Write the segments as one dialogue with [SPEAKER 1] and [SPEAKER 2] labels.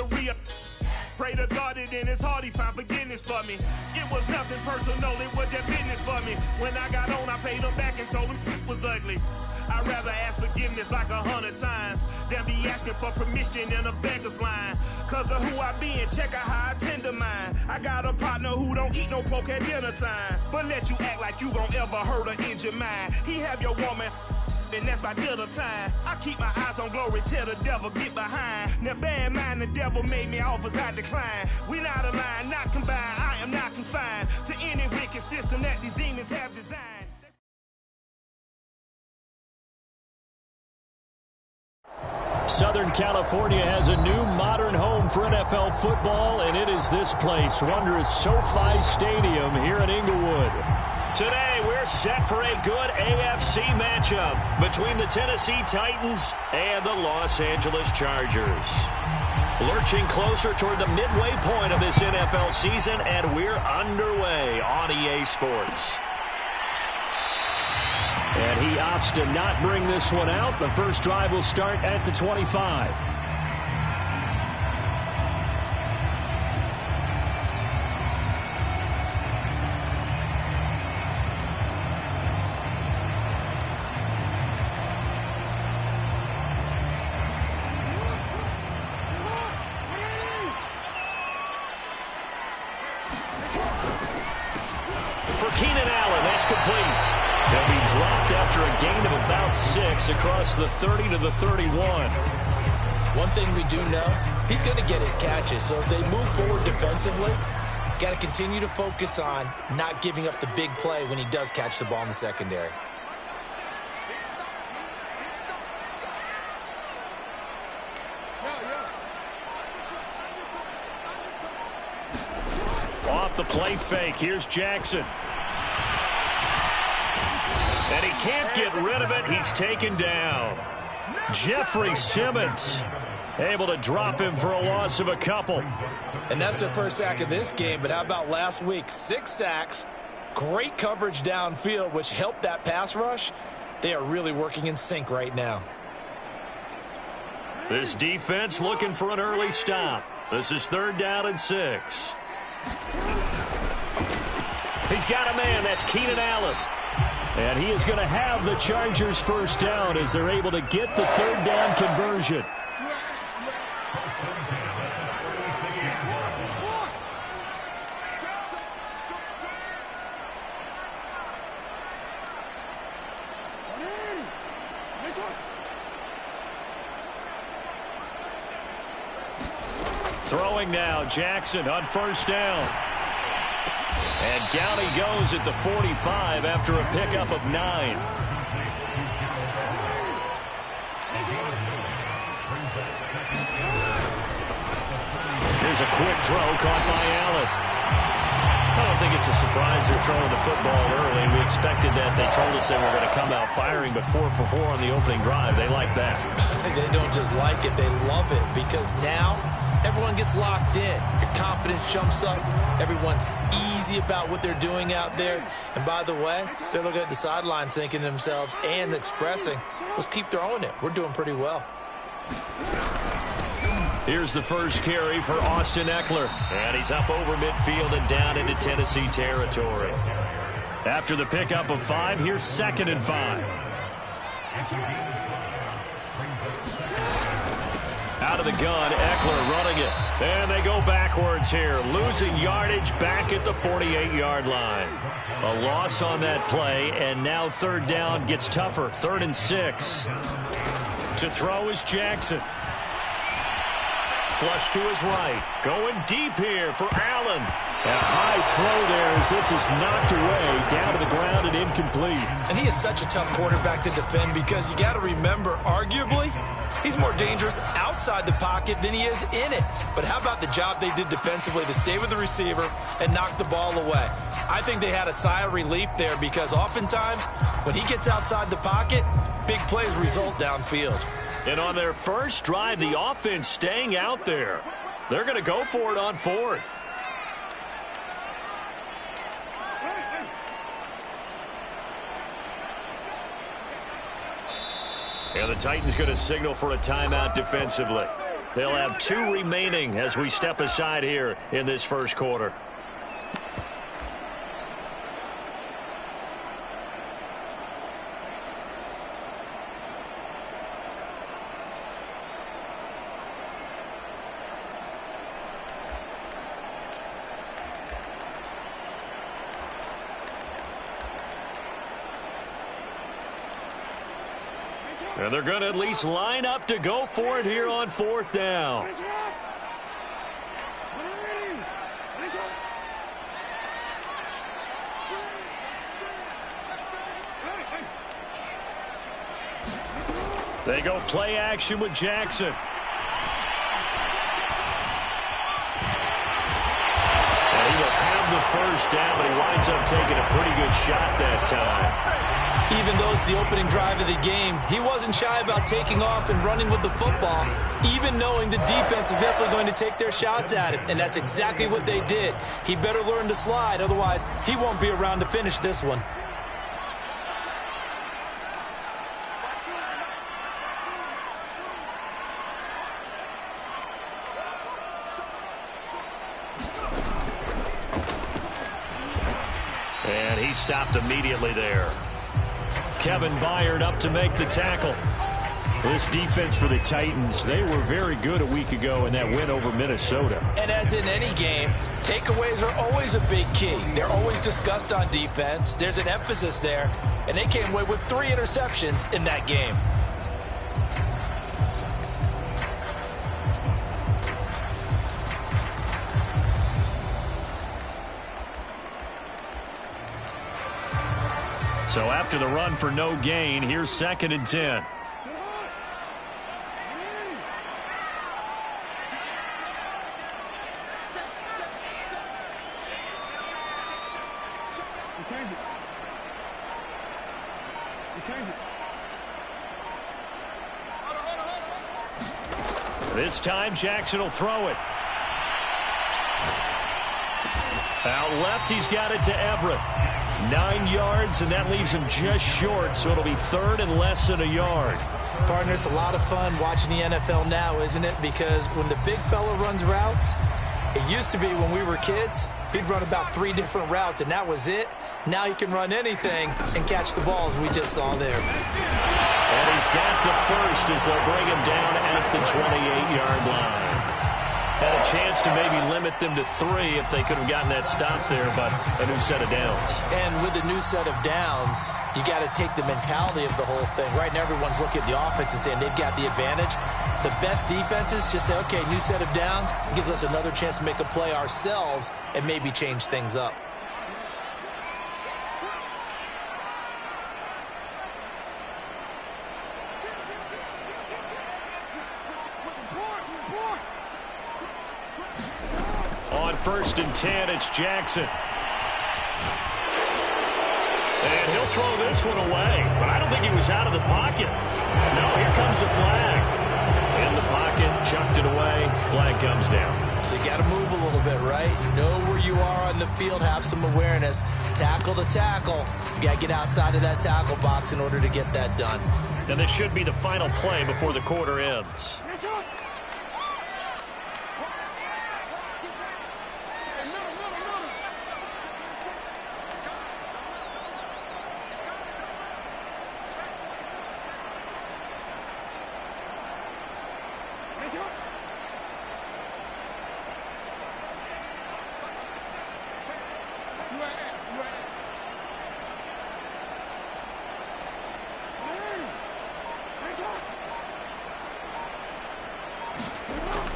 [SPEAKER 1] to pray to God that in his heart he found forgiveness for me. It was nothing personal, it was just business for me. When I got on, I paid him back and told him it was ugly. I'd rather ask forgiveness like 100 times than be asking for permission in a beggar's line. Cause of who I be and check out how I tend to mine. I got a partner who don't eat no pork at dinner time, but let you act like you gon' ever hurt or injure mine. He have your woman, and that's my dinner time. I keep my eyes on glory till the devil get behind. Now bear in mind the devil made me offers I decline. We not aligned, not combined, I am not confined to any wicked system that these demons have designed.
[SPEAKER 2] Southern California has a new modern home for NFL football, and it is this place, wondrous SoFi Stadium here in Inglewood. Today, we're set for a good AFC matchup between the Tennessee Titans and the Los Angeles Chargers. Lurching closer toward the midway point of this NFL season, and we're underway on EA Sports. And he opts to not bring this one out. The first drive will start at the 25. For Keenan Allen, that's complete. They'll be dropped after a gain of about 6 across the 30 to the 31.
[SPEAKER 3] One thing we do know, he's going to get his catches. So as they move forward defensively, got to continue to focus on not giving up the big play when he does catch the ball in the secondary.
[SPEAKER 2] Off the play fake, here's Jackson. And he can't get rid of it. He's taken down. Jeffrey Simmons able to drop him for a loss of a couple.
[SPEAKER 3] And that's their first sack of this game. But how about last week? 6 sacks, great coverage downfield, which helped that pass rush. They are really working in sync right now.
[SPEAKER 2] This defense looking for an early stop. This is 3rd down and 6. He's got a man. That's Keenan Allen. And he is going to have the Chargers first down as they're able to get the 3rd down conversion. Throwing now, Jackson on first down. And down he goes at the 45 after a pickup of 9. Here's a quick throw caught by Allen. I don't think it's a surprise they're throwing the football early. We expected that. They told us they were going to come out firing, but 4 for 4 on the opening drive. They like that.
[SPEAKER 3] They don't just like it, they love it, because now everyone gets locked in. Your confidence jumps up. Everyone's easy about what they're doing out there. And by the way, they're looking at the sideline thinking to themselves and expressing, let's keep throwing it. We're doing pretty well.
[SPEAKER 2] Here's the first carry for Austin Eckler. And he's up over midfield and down into Tennessee territory. After the pickup of 5, here's 2nd and 5. Out of the gun, Eckler running it. And they go backwards here, losing yardage back at the 48-yard line. A loss on that play, and now 3rd down gets tougher. 3rd and 6. To throw is Jackson. Flush to his right. Going deep here for Allen. A high throw there as this is knocked away, down to the ground and incomplete.
[SPEAKER 3] And he is such a tough quarterback to defend because you got to remember, arguably, he's more dangerous outside the pocket than he is in it. But how about the job they did defensively to stay with the receiver and knock the ball away? I think they had a sigh of relief there because oftentimes when he gets outside the pocket, big plays result downfield.
[SPEAKER 2] And on their first drive, the offense staying out there. They're going to go for it on 4th. And the Titans going to signal for a timeout defensively. They'll have 2 remaining as we step aside here in this first quarter. And they're going to at least line up to go for it here on 4th down. They go play action with Jackson. And he will have the first down, but he winds up taking a pretty good shot that time.
[SPEAKER 3] Even though it's the opening drive of the game, he wasn't shy about taking off and running with the football, even knowing the defense is definitely going to take their shots at him, and that's exactly what they did. He better learn to slide, otherwise he won't be around to finish this one.
[SPEAKER 2] And he stopped immediately there. Kevin Byard up to make the tackle. This defense for the Titans, they were very good a week ago in that win over Minnesota.
[SPEAKER 3] And as in any game, takeaways are always a big key. They're always discussed on defense. There's an emphasis there, and they came away with 3 interceptions in that game.
[SPEAKER 2] So after the run for no gain, here's 2nd and 10. This time Jackson will throw it. Out left, he's got it to Everett. 9 yards, and that leaves him just short, so it'll be 3rd and less than a yard.
[SPEAKER 3] Partner, it's a lot of fun watching the NFL now, isn't it? Because when the big fella runs routes, it used to be when we were kids, he'd run about 3 different routes, and that was it. Now he can run anything and catch the balls we just saw there.
[SPEAKER 2] And he's got the first as they'll bring him down at the 28-yard line. Had a chance to maybe limit them to 3 if they could have gotten that stop there, but a new set of downs.
[SPEAKER 3] And with a new set of downs, you got to take the mentality of the whole thing. Right now, everyone's looking at the offense and saying they've got the advantage. The best defenses just say, okay, new set of downs. It gives us another chance to make a play ourselves and maybe change things up.
[SPEAKER 2] On 1st and 10, it's Jackson. And he'll throw this one away, but I don't think he was out of the pocket. No, here comes the flag. In the pocket, chucked it away, flag comes down.
[SPEAKER 3] So you got to move a little bit, right? Know where you are on the field, have some awareness. Tackle to tackle. You got to get outside of that tackle box in order to get that done.
[SPEAKER 2] And this should be the final play before the quarter ends.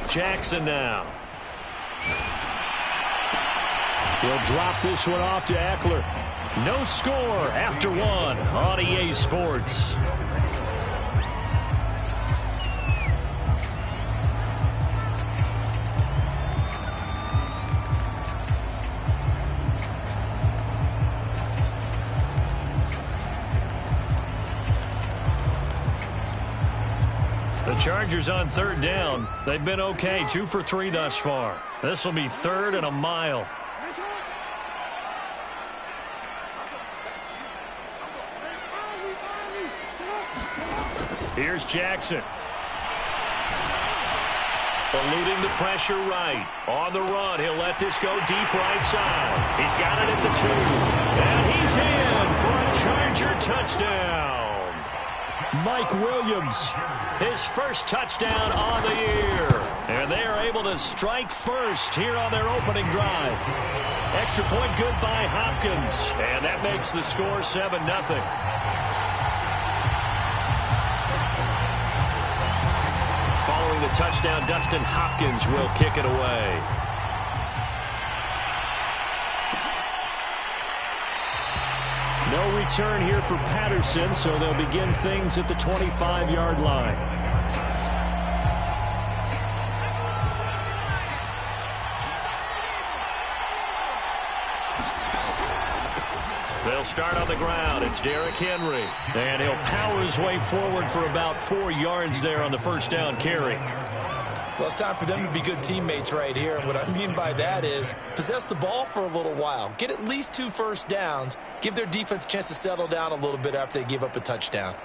[SPEAKER 2] Jackson now. He'll drop this one off to Eckler. No score after 1 on EA Sports. Chargers on 3rd down. They've been okay, 2 for 3 thus far. This will be 3rd and a mile. Here's Jackson. Eluding the pressure right. On the run, he'll let this go deep right side. He's got it at the 2. And he's in for a Charger touchdown. Mike Williams, his first touchdown on the year. And they are able to strike first here on their opening drive. Extra point good by Hopkins. And that makes the score 7-0. Following the touchdown, Dustin Hopkins will kick it away. No return here for Patterson, so they'll begin things at the 25-yard line. They'll start on the ground. It's Derrick Henry. And he'll power his way forward for about 4 yards there on the first down carry.
[SPEAKER 3] Well, it's time for them to be good teammates right here. And what I mean by that is possess the ball for a little while. Get at least 2 first downs. Give their defense a chance to settle down a little bit after they give up a touchdown.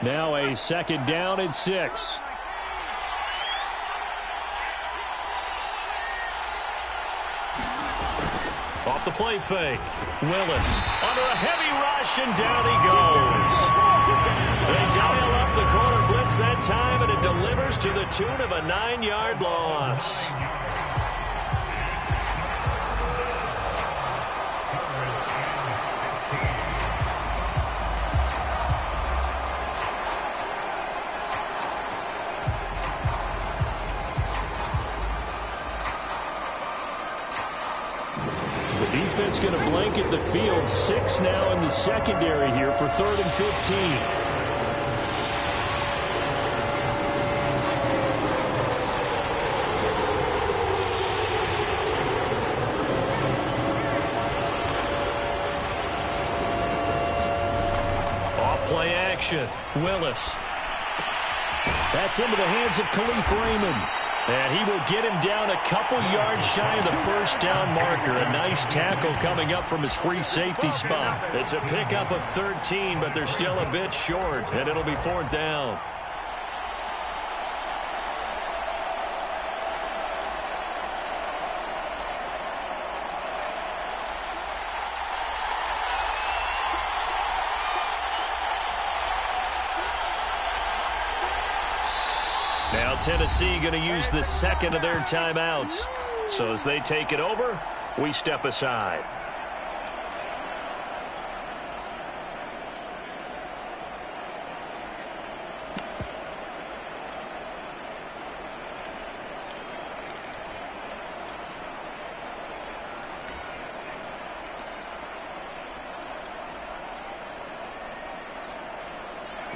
[SPEAKER 2] Now a second down and 6. Off the play fake. Willis under a heavy rush, and down he goes. They dial up the corner blitz that time, and it delivers to the tune of a 9-yard loss. Defense going to blanket the field. 6 now in the secondary here for 3rd and 15. Off play action. Willis. That's into the hands of Khalif Raymond. And he will get him down a couple yards shy of the first down marker. A nice tackle coming up from his free safety spot. It's a pickup of 13, but they're still a bit short, and it'll be 4th down. Now Tennessee going to use the second of their timeouts. So as they take it over, we step aside.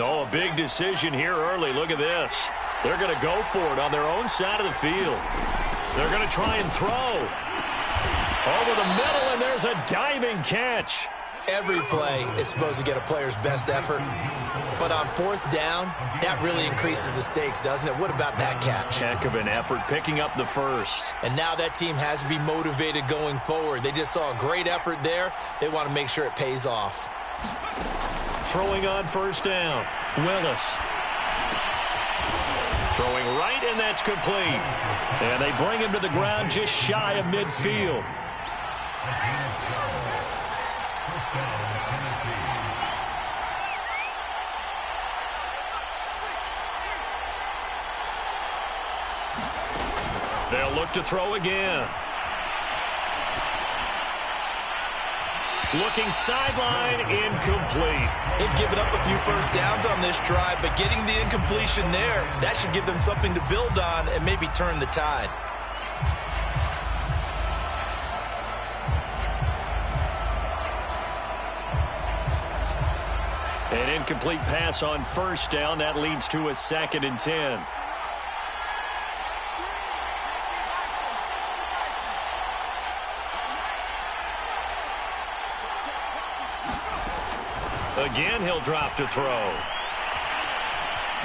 [SPEAKER 2] Oh, a big decision here early. Look at this. They're going to go for it on their own side of the field. They're going to try and throw. Over the middle, and there's a diving catch.
[SPEAKER 3] Every play is supposed to get a player's best effort. But on 4th down, that really increases the stakes, doesn't it? What about that catch?
[SPEAKER 2] Heck of an effort, picking up the first.
[SPEAKER 3] And now that team has to be motivated going forward. They just saw a great effort there. They want to make sure it pays off.
[SPEAKER 2] Throwing on 1st down. Willis. Throwing right, and that's complete. And they bring him to the ground just shy of midfield. They'll look to throw again. Looking sideline, incomplete.
[SPEAKER 3] They've given up a few first downs on this drive, but getting the incompletion there, that should give them something to build on and maybe turn the tide.
[SPEAKER 2] An incomplete pass on 1st down. That leads to a 2nd and 10. Again, he'll drop to throw.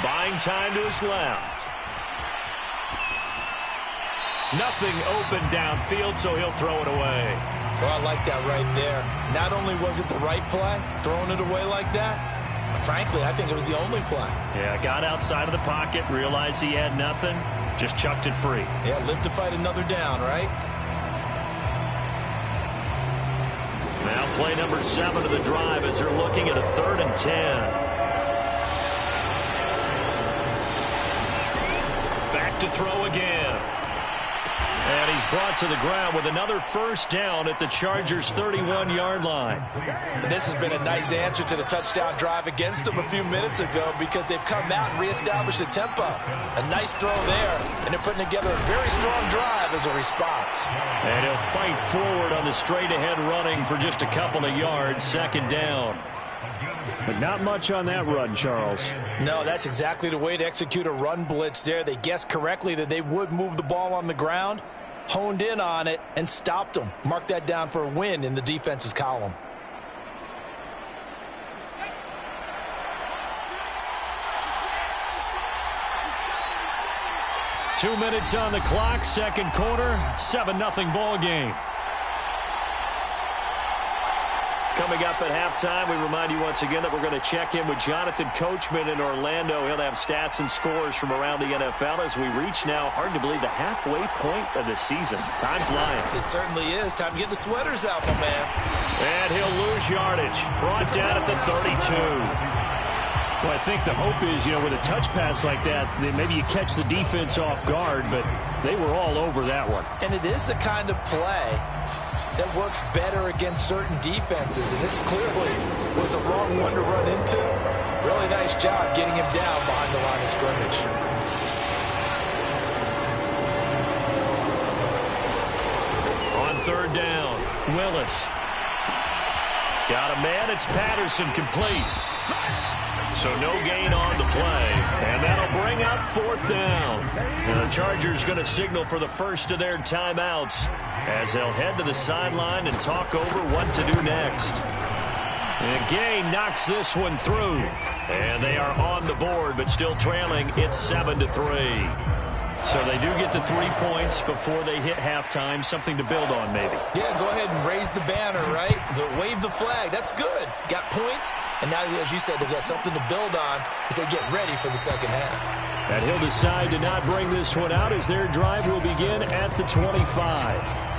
[SPEAKER 2] Buying time to his left. Nothing open downfield, so he'll throw it away.
[SPEAKER 3] Oh, I like that right there. Not only was it the right play, throwing it away like that, but frankly, I think it was the only play.
[SPEAKER 2] Yeah, got outside of the pocket, realized he had nothing, just chucked it free.
[SPEAKER 3] Yeah, live to fight another down, right?
[SPEAKER 2] Now play number 7 of the drive as they're looking at a 3rd and 10. Back to throw again. And he's brought to the ground with another first down at the Chargers' 31-yard line.
[SPEAKER 3] And this has been a nice answer to the touchdown drive against them a few minutes ago because they've come out and reestablished the tempo. A nice throw there, and they're putting together a very strong drive as a response.
[SPEAKER 2] And he'll fight forward on the straight-ahead running for just a couple of yards, 2nd down. But not much on that run, Charles.
[SPEAKER 3] No, that's exactly the way to execute a run blitz there. They guessed correctly that they would move the ball on the ground, honed in on it, and stopped them. Mark that down for a win in the defense's column.
[SPEAKER 2] Two minutes on the clock, 2nd quarter, 7-0 ball game. Coming up at halftime, we remind you once again that we're going to check in with Jonathan Coachman in Orlando. He'll have stats and scores from around the NFL as we reach now, hard to believe, the halfway point of the season. Time flying.
[SPEAKER 3] It certainly is. Time to get the sweaters out, my man.
[SPEAKER 2] And he'll lose yardage. Brought down at the 32. Well, I think the hope is, with a touch pass like that, then maybe you catch the defense off guard, but they were all over that one.
[SPEAKER 3] And it is the kind of play that works better against certain defenses, and this clearly was the wrong one to run into. Really nice job getting him down behind the line of scrimmage.
[SPEAKER 2] On 3rd down, Willis. Got a man, it's Patterson, complete. So no gain on the play, and that'll bring up 4th down. And the Chargers going to signal for the first of their timeouts as they'll head to the sideline and talk over what to do next. And Gay knocks this one through, and they are on the board, but still trailing. It's 7-3. So they do get the 3 points before they hit halftime, something to build on maybe.
[SPEAKER 3] Yeah, go ahead and raise the banner, right? Wave the flag. That's good. Got points, and now, as you said, they got something to build on as they get ready for the second half.
[SPEAKER 2] And he'll decide to not bring this one out as their drive will begin at the 25.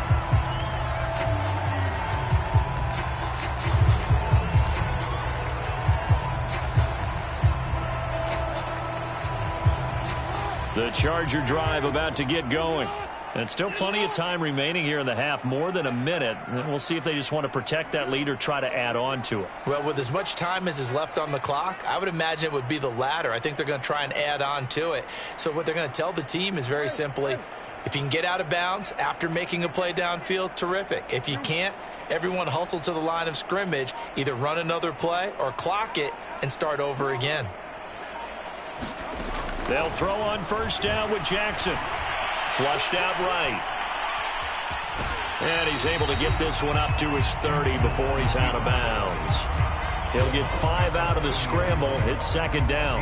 [SPEAKER 2] The Charger drive about to get going. And still plenty of time remaining here in the half, more than a minute. And we'll see if they just want to protect that lead or try to add on to it.
[SPEAKER 3] Well, with as much time as is left on the clock, I would imagine it would be the latter. I think they're going to try and add on to it. So what they're going to tell the team is very simply, if you can get out of bounds after making a play downfield, terrific. If you can't, everyone hustle to the line of scrimmage, either run another play or clock it and start over again.
[SPEAKER 2] They'll throw on 1st down with Jackson. Flushed out right. And he's able to get this one up to his 30 before he's out of bounds. He'll get 5 out of the scramble. It's 2nd down.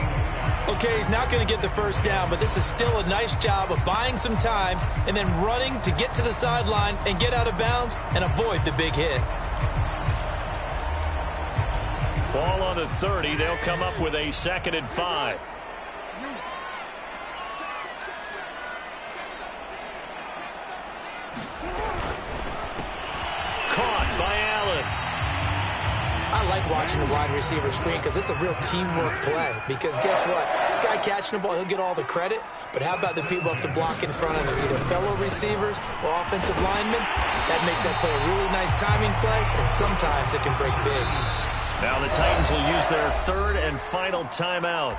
[SPEAKER 3] Okay, he's not going to get the 1st down, but this is still a nice job of buying some time and then running to get to the sideline and get out of bounds and avoid the big hit.
[SPEAKER 2] Ball on the 30. They'll come up with a 2nd and 5. Caught by Allen.
[SPEAKER 3] I like watching the wide receiver screen because it's a real teamwork play. Because guess what? The guy catching the ball, he'll get all the credit. But how about the people up to block in front of him, either fellow receivers or offensive linemen? That makes that play a really nice timing play, and sometimes it can break big.
[SPEAKER 2] Now the Titans will use their 3rd and final timeout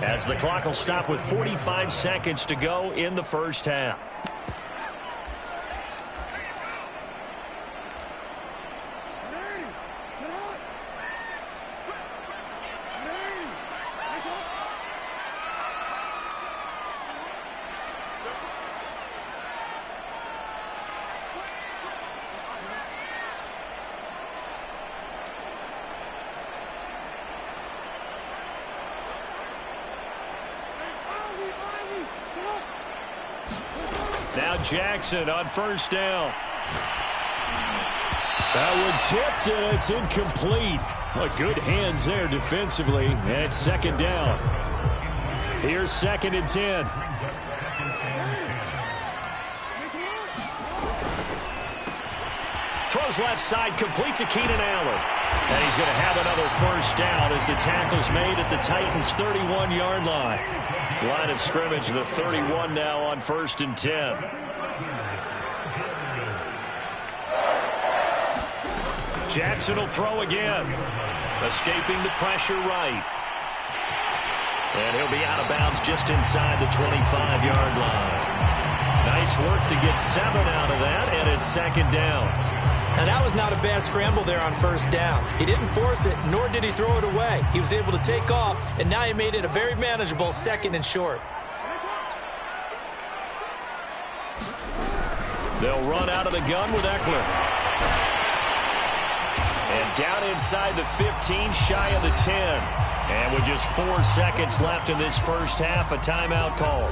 [SPEAKER 2] as the clock will stop with 45 seconds to go in the first half. Now Jackson on first down. That one tipped, and it's incomplete. Well, good hands there defensively. And it's second down. Here's 2nd and 10. Throws left side, complete to Keenan Allen. And he's going to have another first down as the tackle's made at the Titans' 31-yard line. Line of scrimmage, the 31 now on 1st and 10. Jackson will throw again. Escaping the pressure right. And he'll be out of bounds just inside the 25-yard line. Nice work to get 7 out of that, and it's 2nd down.
[SPEAKER 3] And that was not a bad scramble there on first down. He didn't force it, nor did he throw it away. He was able to take off, and now he made it a very manageable 2nd and short.
[SPEAKER 2] They'll run out of the gun with Eckler. And down inside the 15, shy of the 10. And with just 4 seconds left in this first half, a timeout call.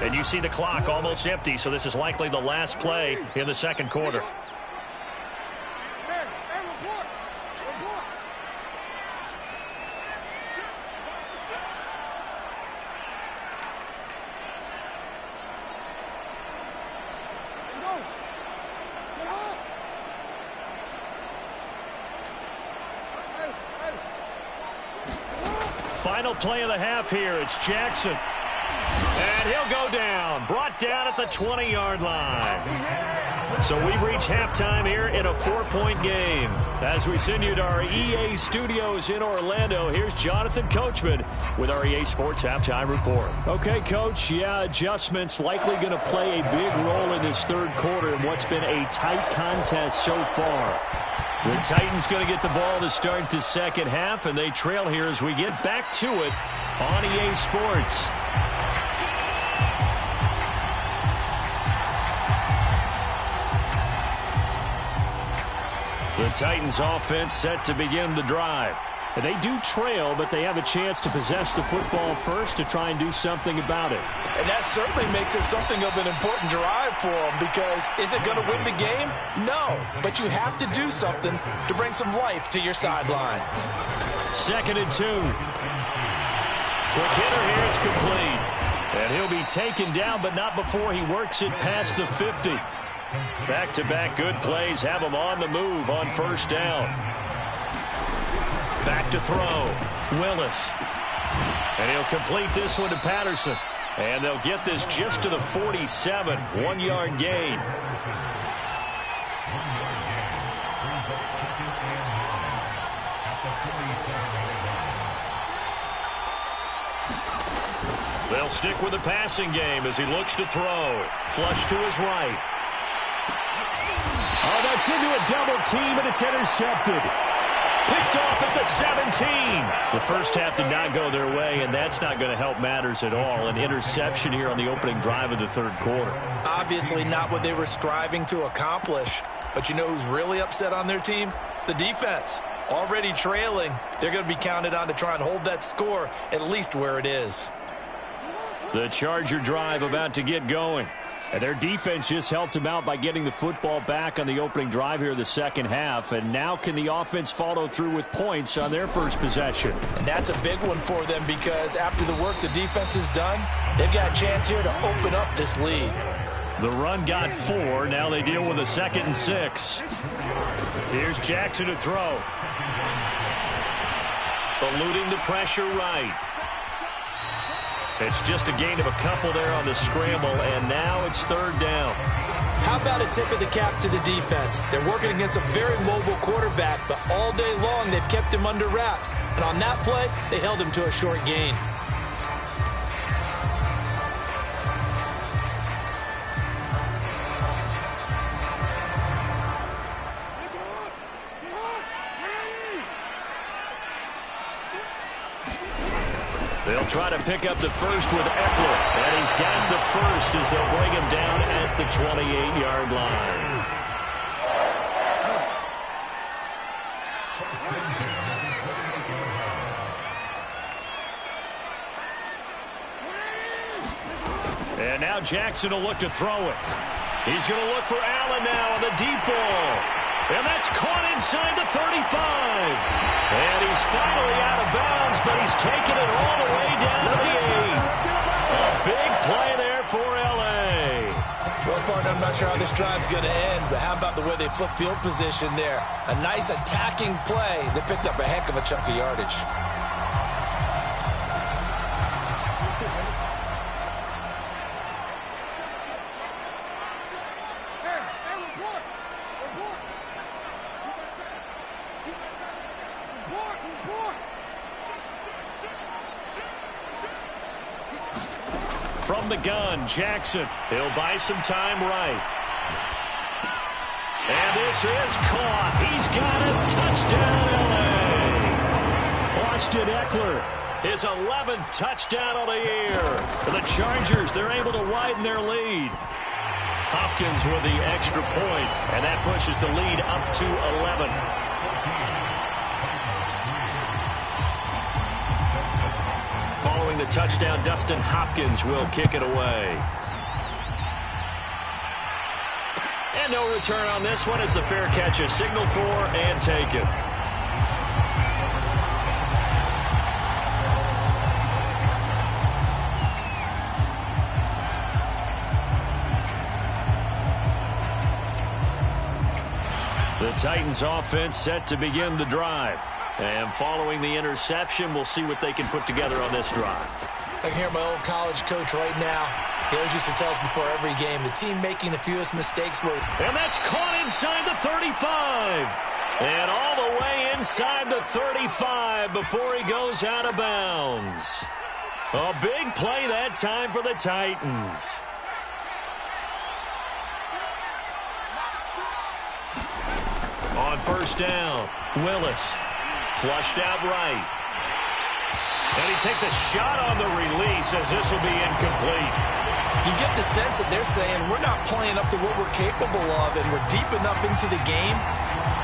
[SPEAKER 2] And you see the clock almost empty, so this is likely the last play in the second quarter. Final play of the half here. It's Jackson. And he'll go down. Brought down at the 20-yard line. So we've reached halftime here in a 4-point game. As we send you to our EA studios in Orlando, here's Jonathan Coachman with our EA Sports Halftime Report. Okay, Coach, yeah, adjustments likely going to play a big role in this third quarter in what's been a tight contest so far. The Titans going to get the ball to start the second half, and they trail here as we get back to it on EA Sports. The Titans offense set to begin the drive. And they do trail, but they have a chance to possess the football first to try and do something about it.
[SPEAKER 3] And that certainly makes it something of an important drive for them, because is it going to win the game? No, but you have to do something to bring some life to your sideline.
[SPEAKER 2] 2nd and 2. Quick hitter here, it's complete. And he'll be taken down, but not before he works it past the 50. Back-to-back good plays have him on the move on first down. Back to throw. Willis. And he'll complete this one to Patterson. And they'll get this just to the 47. 1-yard gain. They'll stick with the passing game as he looks to throw. Flush to his right. Oh, that's into a double team, and it's intercepted. Picked off at the 17. The first half did not go their way, and that's not going to help matters at all. An interception here on the opening drive of the third quarter.
[SPEAKER 3] Obviously not what they were striving to accomplish. But you know who's really upset on their team? The defense. Already trailing. They're going to be counted on to try and hold that score at least where it is.
[SPEAKER 2] The Charger drive about to get going. And their defense just helped them out by getting the football back on the opening drive here in the second half. And now can the offense follow through with points on their first possession?
[SPEAKER 3] And that's a big one for them, because after the work the defense has done, they've got a chance here to open up this lead.
[SPEAKER 2] The run got 4. Now they deal with a 2nd and 6. Here's Jackson to throw. Eluding the pressure right. It's just a gain of a couple there on the scramble, and now it's third down.
[SPEAKER 3] How about a tip of the cap to the defense? They're working against a very mobile quarterback, but all day long they've kept him under wraps. And on that play, they held him to a short gain.
[SPEAKER 2] They'll try to pick up the first with Eckler, and he's got the first as they'll bring him down at the 28-yard line. And now Jackson will look to throw it. He's going to look for Allen now on the deep ball. And that's caught inside the 35. And he's finally out of bounds, but he's taken it all the way down to the 8. A big play there for L.A.
[SPEAKER 3] Well, partner, I'm not sure how this drive's going to end, but how about the way they flip field position there? A nice attacking play that picked up a heck of a chunk of yardage.
[SPEAKER 2] From the gun, Jackson. He'll buy some time right. And this is caught. He's got it. Touchdown, L.A. Austin Eckler, his 11th touchdown of the year. For the Chargers, they're able to widen their lead. Hopkins with the extra point, and that pushes the lead up to 11. Following the touchdown, Dustin Hopkins will kick it away. And no return on this one as the fair catch is signaled for and taken. The Titans offense set to begin the drive. And following the interception, we'll see what they can put together on this drive.
[SPEAKER 3] I can hear my old college coach right now. He always used to tell us before every game, the team making the fewest mistakes will...
[SPEAKER 2] And that's caught inside the 35. And all the way inside the 35 before he goes out of bounds. A big play that time for the Titans. On first down, Willis. Flushed out right. And he takes a shot on the release as this will be incomplete.
[SPEAKER 3] You get the sense that they're saying we're not playing up to what we're capable of, and we're deep enough into the game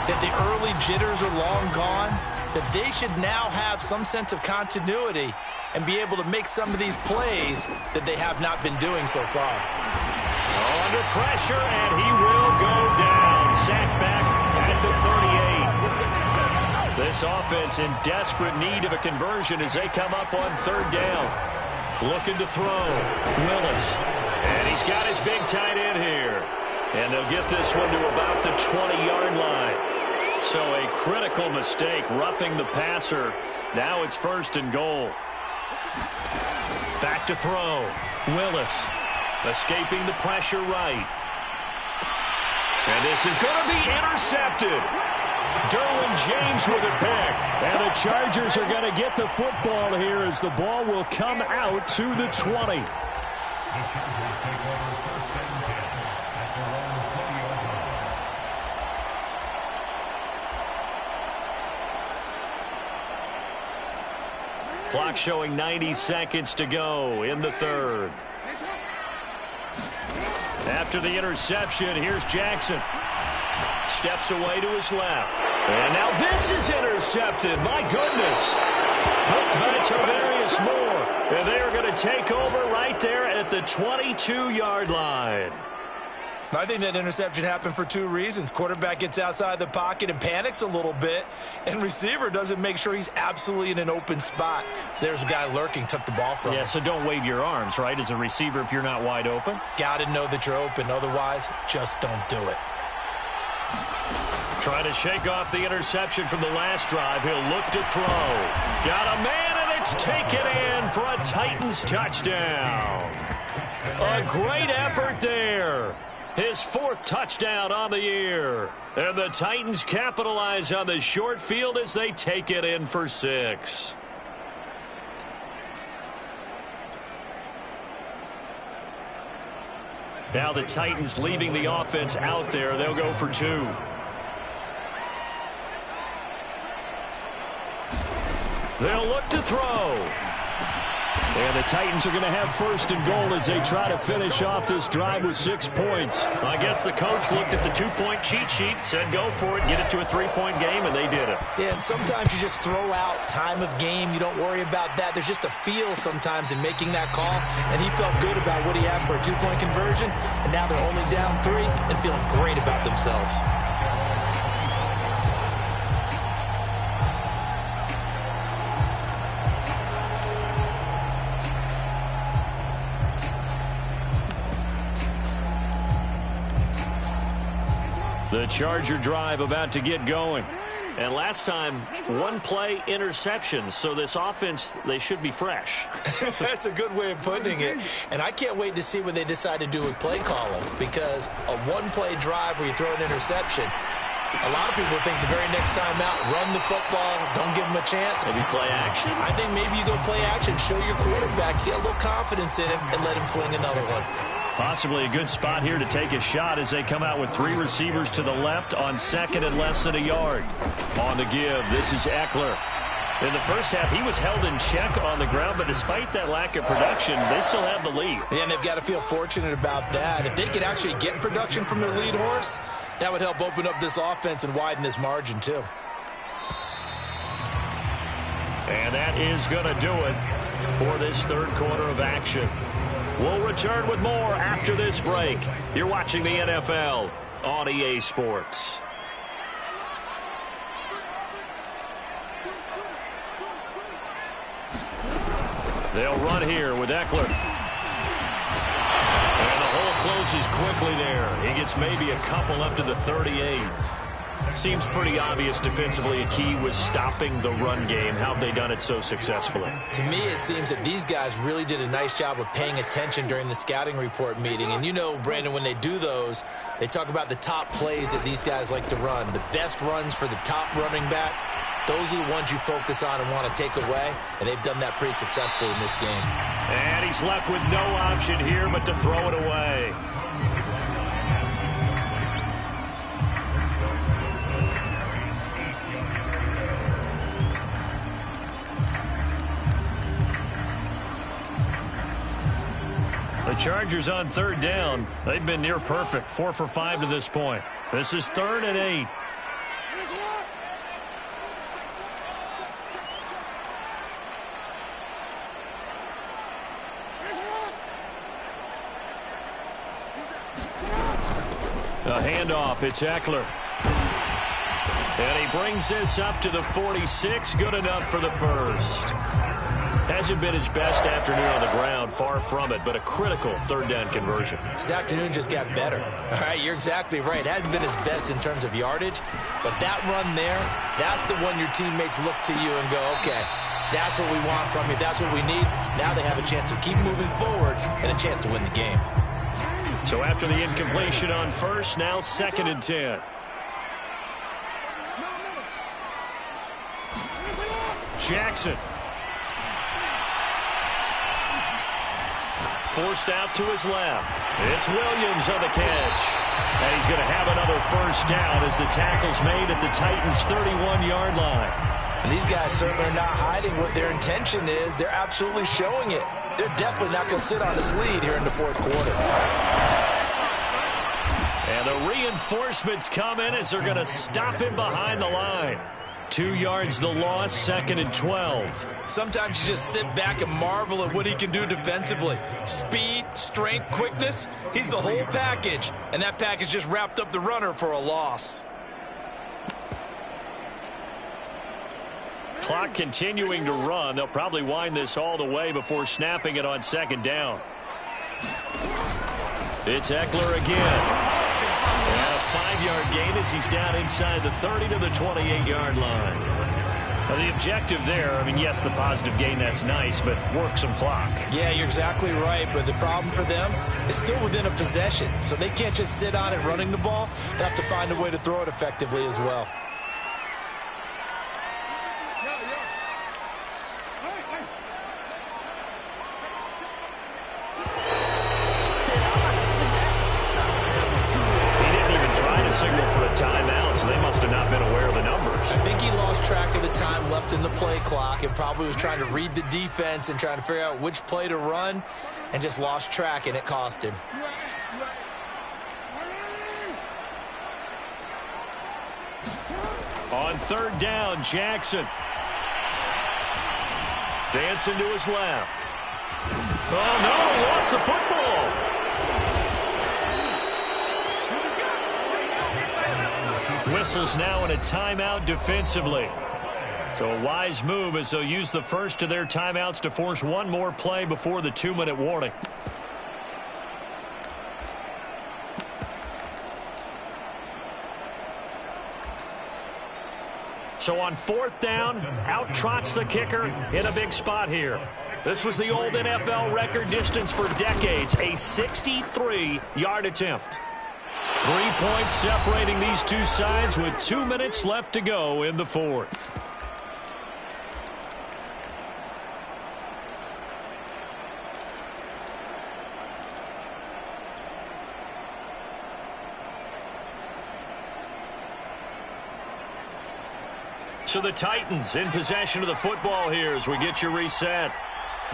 [SPEAKER 3] that the early jitters are long gone, that they should now have some sense of continuity and be able to make some of these plays that they have not been doing so far.
[SPEAKER 2] Under pressure, and he will go down. Sacked back at the 38. This offense in desperate need of a conversion as they come up on third down. Looking to throw. Willis. And he's got his big tight end here. And they'll get this one to about the 20-yard line. So a critical mistake roughing the passer. Now it's first and goal. Back to throw. Willis. Escaping the pressure right. And this is going to be intercepted. Derwin James with a pick. And the Chargers are going to get the football here as the ball will come out to the 20. Clock showing 90 seconds to go in the third. After the interception, here's Jackson. Steps away to his left. And now this is intercepted. My goodness. Hooked by Tavarius Moore. And they are going to take over right there at the 22-yard line.
[SPEAKER 3] I think that interception happened for two reasons. Quarterback gets outside the pocket and panics a little bit, and receiver doesn't make sure he's absolutely in an open spot. So there's a guy lurking, took the ball from him.
[SPEAKER 2] Yeah, so don't wave your arms, right, as a receiver if you're not wide open?
[SPEAKER 3] Got to know that you're open. Otherwise, just don't do it.
[SPEAKER 2] Trying to shake off the interception from the last drive. He'll look to throw. Got a man, and it's taken in for a Titans touchdown. A great effort there. His fourth touchdown on the year. And the Titans capitalize on the short field as they take it in for 6. Now the Titans leaving the offense out there. They'll go for 2. They'll look to throw. And the Titans are going to have first and goal as they try to finish off this drive with 6 points.
[SPEAKER 4] I guess the coach looked at the 2-point cheat sheet, said go for it, get it to a 3-point game, and they did it.
[SPEAKER 3] Yeah, and sometimes you just throw out time of game. You don't worry about that. There's just a feel sometimes in making that call, and he felt good about what he had for a 2-point conversion, and now they're only down 3 and feeling great about themselves.
[SPEAKER 2] The Charger drive about to get going.
[SPEAKER 4] And last time, 1-play interceptions. So this offense, they should be fresh.
[SPEAKER 3] That's a good way of putting it. And I can't wait to see what they decide to do with play calling, because a 1-play drive where you throw an interception, a lot of people think the very next time out, run the football, don't give them a chance.
[SPEAKER 4] Maybe play action.
[SPEAKER 3] I think maybe you go play action, show your quarterback, get a little confidence in him, and let him fling another one.
[SPEAKER 2] Possibly a good spot here to take a shot as they come out with 3 receivers to the left on second and less than a yard. On the give, this is Eckler. In the first half, he was held in check on the ground, but despite that lack of production, they still have the lead.
[SPEAKER 3] Yeah, and they've got to feel fortunate about that. If they could actually get production from their lead horse, that would help open up this offense and widen this margin too.
[SPEAKER 2] And that is going to do it for this third quarter of action. We'll return with more after this break. You're watching the NFL on EA Sports. They'll run here with Eckler. And the hole closes quickly there. He gets maybe a couple up to the 38. Seems pretty obvious defensively a key was stopping the run game. How have they done it so successfully?
[SPEAKER 3] To me, it seems that these guys really did a nice job of paying attention during the scouting report meeting. And you know, Brandon, when they do those, they talk about the top plays that these guys like to run. The best runs for the top running back, those are the ones you focus on and want to take away. And they've done that pretty successfully in this game.
[SPEAKER 2] And he's left with no option here but to throw it away. The Chargers on third down. They've been near perfect. 4 for 5 to this point. This is 3rd and 8. A handoff. It's Eckler. And he brings this up to the 46. Good enough for the first. Hasn't been his best afternoon on the ground, far from it, but a critical third down conversion.
[SPEAKER 3] This afternoon just got better. All right, you're exactly right. It hasn't been his best in terms of yardage, but that run there, that's the one your teammates look to you and go, okay, that's what we want from you. That's what we need. Now they have a chance to keep moving forward and a chance to win the game.
[SPEAKER 2] So after the incompletion on first, now 2nd and 10. Jackson. Forced out to his left. It's Williams on the catch. And he's going to have another first down as the tackle's made at the Titans' 31-yard line.
[SPEAKER 3] And these guys certainly are not hiding what their intention is. They're absolutely showing it. They're definitely not going to sit on this lead here in the 4th quarter.
[SPEAKER 2] And the reinforcements come in as they're going to stop him behind the line. 2 yards the loss, 2nd and 12.
[SPEAKER 3] Sometimes you just sit back and marvel at what he can do defensively. Speed, strength, quickness, he's the whole package. And that package just wrapped up the runner for a loss.
[SPEAKER 2] Clock continuing to run. They'll probably wind this all the way before snapping it on 2nd down. It's Eckler again. And a 5-yard gain as he's down inside the 30 to the 28-yard line. Now the objective there, I mean, yes, the positive gain, that's nice, but work some clock.
[SPEAKER 3] Yeah, you're exactly right, but the problem for them is still within a possession, so they can't just sit on it running the ball. They have to find a way to throw it effectively as well.
[SPEAKER 2] Signal for a timeout, so they must have not been aware of the numbers.
[SPEAKER 3] I think he lost track of the time left stopped in the play clock and probably was trying to read the defense and trying to figure out which play to run and just lost track, and it cost him.
[SPEAKER 2] On third down, Jackson. Dancing to his left. Oh, no, lost the football. Whistles now in a timeout defensively. So a wise move as they'll use the first of their timeouts to force one more play before the 2-minute warning. So on fourth down, out trots the kicker in a big spot here. This was the old NFL record distance for decades, a 63-yard attempt. 3 points separating these two sides with 2 minutes left to go in the fourth. So the Titans in possession of the football here as we get you reset.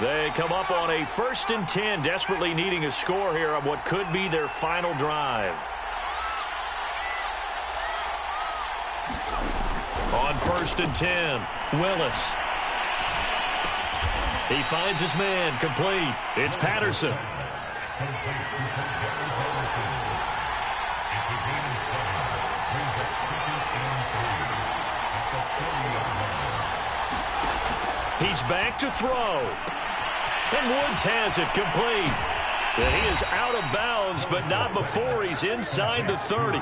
[SPEAKER 2] They come up on a 1st and 10, desperately needing a score here on what could be their final drive. On 1st and 10, Willis. He finds his man, complete. It's Patterson. He's back to throw. And Woods has it complete. And he is out of bounds, but not before he's inside the 30.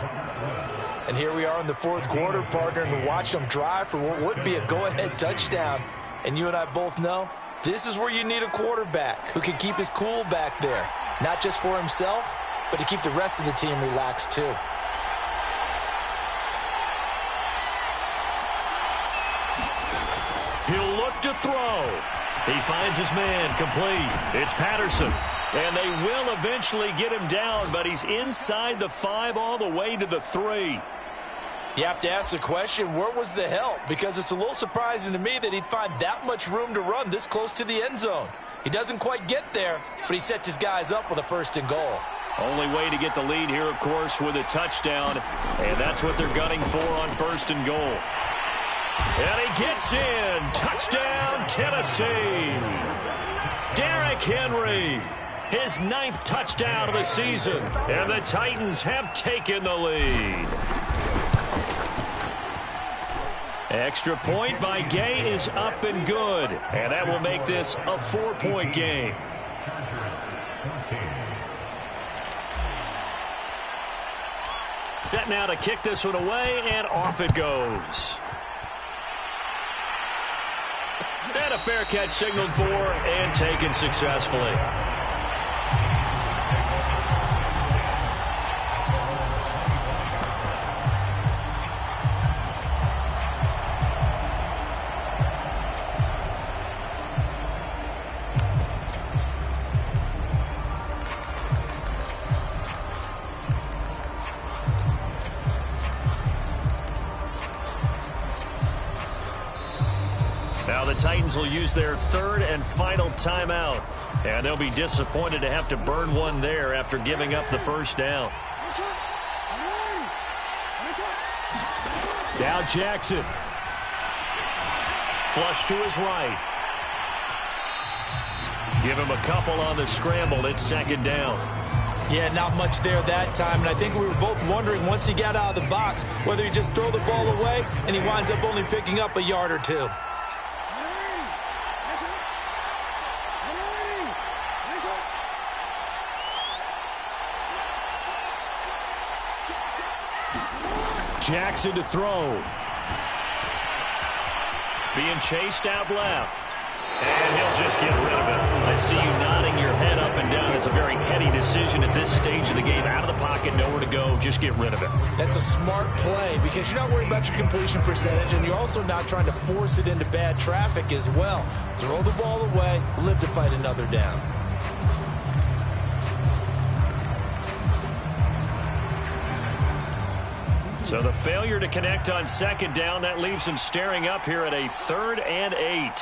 [SPEAKER 3] And here we are in the fourth quarter, partner, and to watch them drive for what would be a go-ahead touchdown. And you and I both know this is where you need a quarterback who can keep his cool back there. Not just for himself, but to keep the rest of the team relaxed too.
[SPEAKER 2] He'll look to throw. He finds his man, complete. It's Patterson. And they will eventually get him down, but he's inside the 5 all the way to the 3.
[SPEAKER 3] You have to ask the question, where was the help? Because it's a little surprising to me that he'd find that much room to run this close to the end zone. He doesn't quite get there, but he sets his guys up with a 1st and goal.
[SPEAKER 2] Only way to get the lead here, of course, with a touchdown. And that's what they're gunning for on 1st and goal. And he gets in. Touchdown, Tennessee. Derrick Henry. His 9th touchdown of the season. And the Titans have taken the lead. Extra point by Gay is up and good. And that will make this a 4-point game. Set now to kick this one away, and off it goes. And a fair catch signaled for and taken successfully. Now the Titans will use their 3rd and final timeout. And they'll be disappointed to have to burn one there after giving up the 1st down. Now Jackson. Flush to his right. Give him a couple on the scramble. It's 2nd down.
[SPEAKER 3] Yeah, not much there that time, and I think we were both wondering once he got out of the box whether he just throw the ball away and he winds up only picking up a yard or 2.
[SPEAKER 2] Jackson to throw. Being chased out left. And he'll just get rid of it. I see you nodding your head up and down. It's a very heady decision at this stage of the game. Out of the pocket, nowhere to go. Just get rid of it.
[SPEAKER 3] That's a smart play because you're not worried about your completion percentage, and you're also not trying to force it into bad traffic as well. Throw the ball away, live to fight another down.
[SPEAKER 2] So the failure to connect on second down, that leaves him staring up here at a 3rd and 8.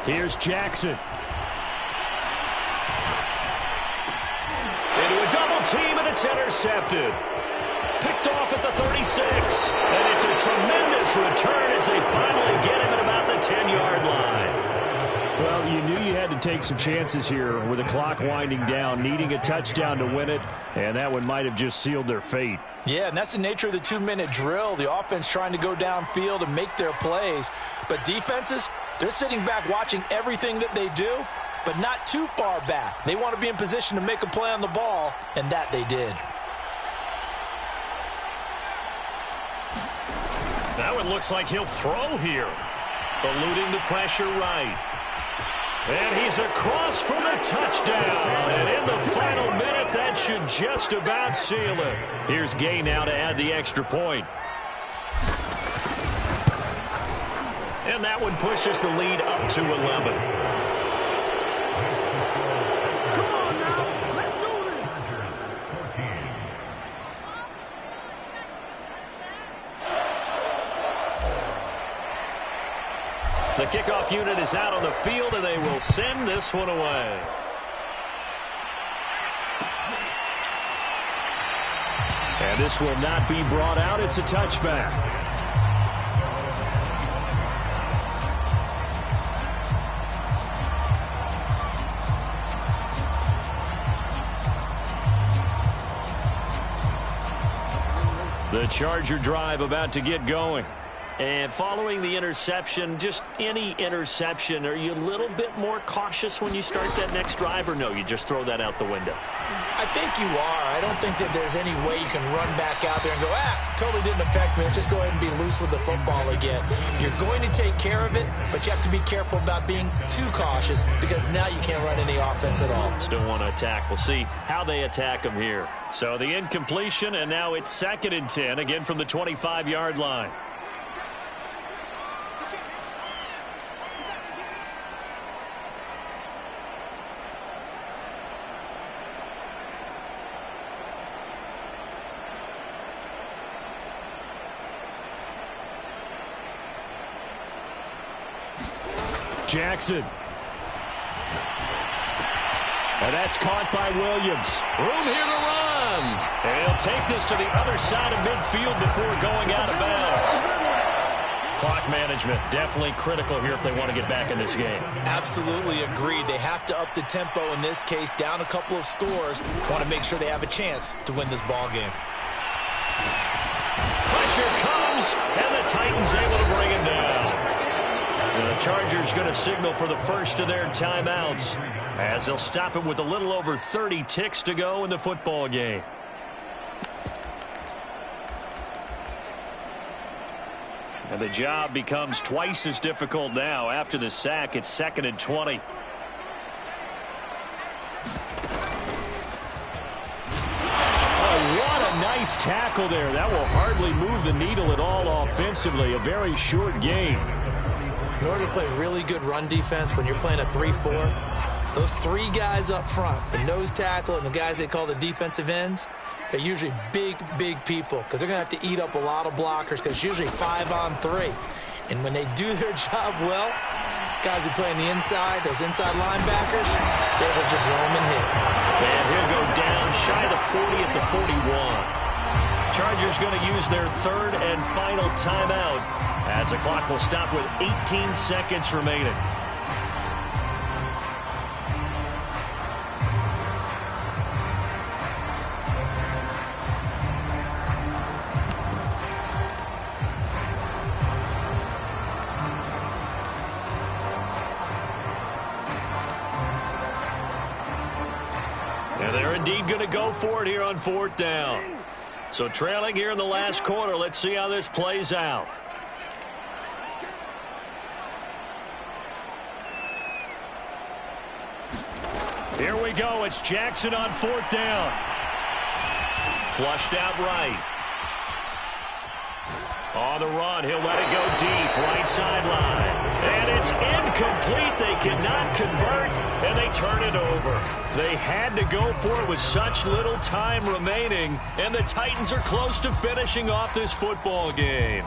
[SPEAKER 2] Here's Jackson. Into a double team, and it's intercepted. Picked off at the 36. And it's a tremendous return as they finally get him at about the 10-yard line. Well, you knew you had to take some chances here with the clock winding down, needing a touchdown to win it, and that one might have just sealed their fate.
[SPEAKER 3] Yeah, and that's the nature of the 2-minute drill. The offense trying to go downfield and make their plays. But defenses, they're sitting back watching everything that they do, but not too far back. They want to be in position to make a play on the ball, and that they did.
[SPEAKER 2] Now it looks like he'll throw here. Eluding the pressure right. And he's across for the touchdown. And in the final minute, that should just about seal it. Here's Gay now to add the extra point. And that one pushes the lead up to 11.
[SPEAKER 5] Come on now, let's do this.
[SPEAKER 2] The kickoff unit is out on the field, and they will send this one away. And this will not be brought out. It's a touchback. The Charger drive about to get going. And following the interception, just any interception, are you a little bit more cautious when you start that next drive, or no, you just throw that out the window?
[SPEAKER 3] I think you are. I don't think that there's any way you can run back out there and go, totally didn't affect me. Let's just go ahead and be loose with the football again. You're going to take care of it, but you have to be careful about being too cautious because now you can't run any offense at all.
[SPEAKER 2] Still want to attack. We'll see how they attack them here. So the incompletion, and now it's 2nd and 10, again from the 25-yard line. Jackson. And that's caught by Williams. Room here to run. And he'll take this to the other side of midfield before going out of bounds. Clock management definitely critical here if they want to get back in this game.
[SPEAKER 3] Absolutely agreed. They have to up the tempo in this case, down a couple of scores. Want to make sure they have a chance to win this ball game.
[SPEAKER 2] Pressure comes, and the Titans able to bring it down. And the Chargers going to signal for the first of their timeouts as they'll stop it with a little over 30 ticks to go in the football game. And the job becomes twice as difficult now. After the sack, it's 2nd and 20. Oh, what a nice tackle there. That will hardly move the needle at all offensively. A very short game.
[SPEAKER 3] In order to play really good run defense when you're playing a 3-4, those 3 guys up front, the nose tackle and the guys they call the defensive ends, they're usually big people because they're going to have to eat up a lot of blockers because it's usually 5-on-3. And when they do their job well, guys who play on the inside, those inside linebackers, they will just roam and hit.
[SPEAKER 2] And he'll go down shy of the 40 at the 41. Chargers going to use their 3rd and final timeout as the clock will stop with 18 seconds remaining. And they're indeed going to go for it here on 4th down. So trailing here in the last quarter, let's see how this plays out. Here we go. It's Jackson on 4th down.
[SPEAKER 4] Flushed out right. On the run, he'll let it go deep, right sideline. And it's incomplete. They cannot convert, and they turn it over. They had to go for it with such little time remaining, and the Titans are close to finishing off this football game.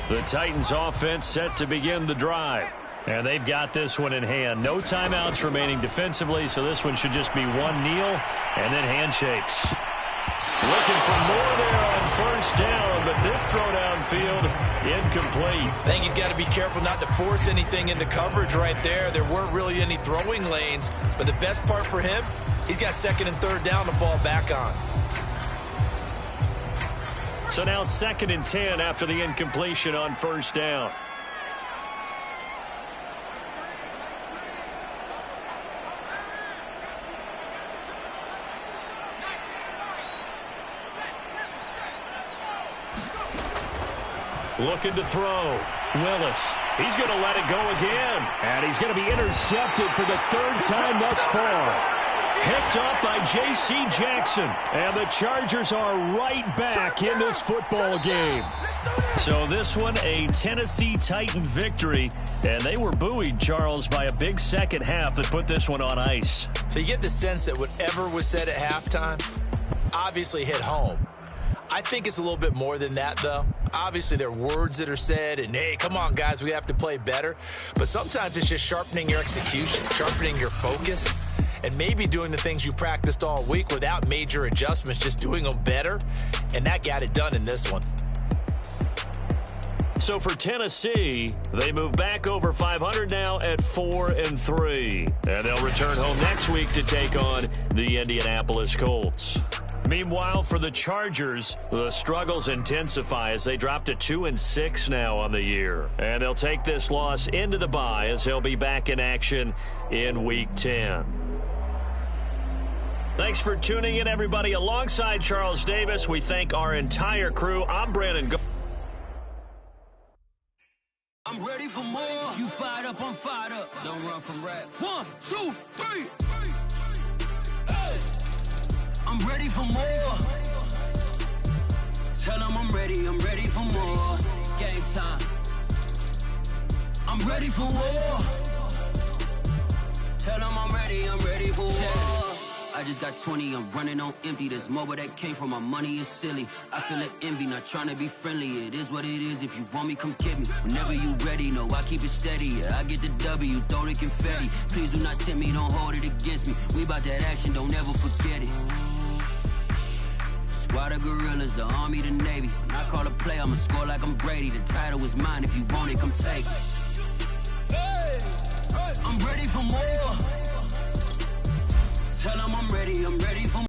[SPEAKER 4] The Titans offense set to begin the drive. And they've got this one in hand. No timeouts remaining defensively, so this one should just be one kneel and then handshakes. Looking for more there on 1st down, but this throw downfield incomplete.
[SPEAKER 3] I think he's got to be careful not to force anything into coverage right there. There weren't really any throwing lanes, but the best part for him, he's got 2nd and 3rd down to fall back on.
[SPEAKER 2] So now 2nd and 10 after the incompletion on 1st down. Looking to throw. Willis. He's going to let it go again. And he's going to be intercepted for the 3rd time thus far. Picked up by J.C. Jackson. And the Chargers are right back in this football game. So this one, a Tennessee Titan victory. And they were buoyed, Charles, by a big second half that put this one on ice.
[SPEAKER 3] So you get the sense that whatever was said at halftime obviously hit home. I think it's a little bit more than that, though. Obviously, there are words that are said, and, hey, come on, guys, we have to play better. But sometimes it's just sharpening your execution, sharpening your focus, and maybe doing the things you practiced all week without major adjustments, just doing them better. And that got it done in this one.
[SPEAKER 2] So for Tennessee, they move back over 500 now at 4-3. And they'll return home next week to take on the Indianapolis Colts. Meanwhile, for the Chargers, the struggles intensify as they drop to 2-6 now on the year. And they'll take this loss into the bye as they'll be back in action in Week 10. Thanks for tuning in, everybody. Alongside Charles Davis, we thank our entire crew. I'm Brandon.
[SPEAKER 6] I'm ready for more. You fired up, I'm fired up. Don't run from rap. 1, 2, 3. Hey. I'm ready for more. Tell them I'm ready for more. Game time. I'm ready for war. Tell them I'm ready for war. I just got 20, I'm running on empty. This mobile that came from my money is silly. I feel it envy, not trying to be friendly. It is what it is, if you want me, come get me. Whenever you ready, no, I keep it steady. Yeah, I get the W, throw the confetti. Please do not tempt me, don't hold it against me. We about that action, don't ever forget it. Squad of gorillas, the Army, the Navy. When I call a play, I'ma score like I'm Brady. The title is mine, if you want it, come take it. I'm ready for more. Tell them I'm ready for more.